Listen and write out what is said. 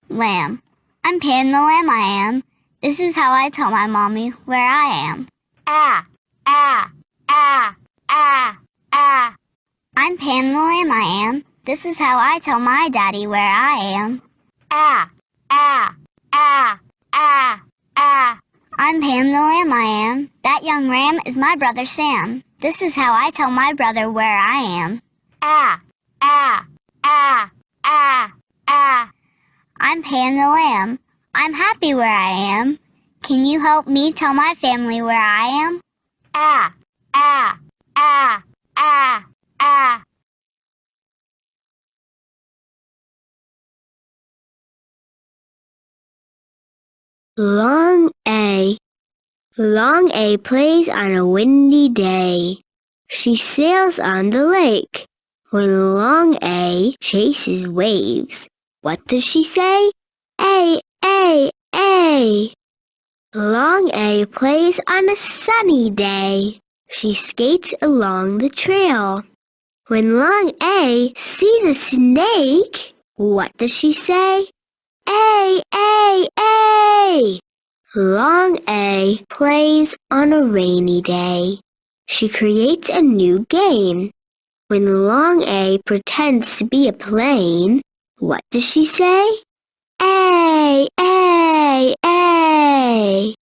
Lamb. I'm Pan the lamb, I am. This is how I tell my mommy where I am. I'm Pan the lamb, I am. This is how I tell my daddy where I am. I'm Pam the lamb, I am. That young ram is my brother Sam. This is how I tell my brother where I am. I'm Pam the lamb. I'm happy where I am. Can you help me tell my family where I am? Long A. Long A plays on a windy day. She sails on the lake. When Long A chases waves, what does she say? A, A, A. Long A plays on a sunny day. She skates along the trail. When Long A sees a snake, what does she say? A, A, A. Long A plays on a rainy day. She creates a new game. When Long A pretends to be a plane, what does she say? A, A, A.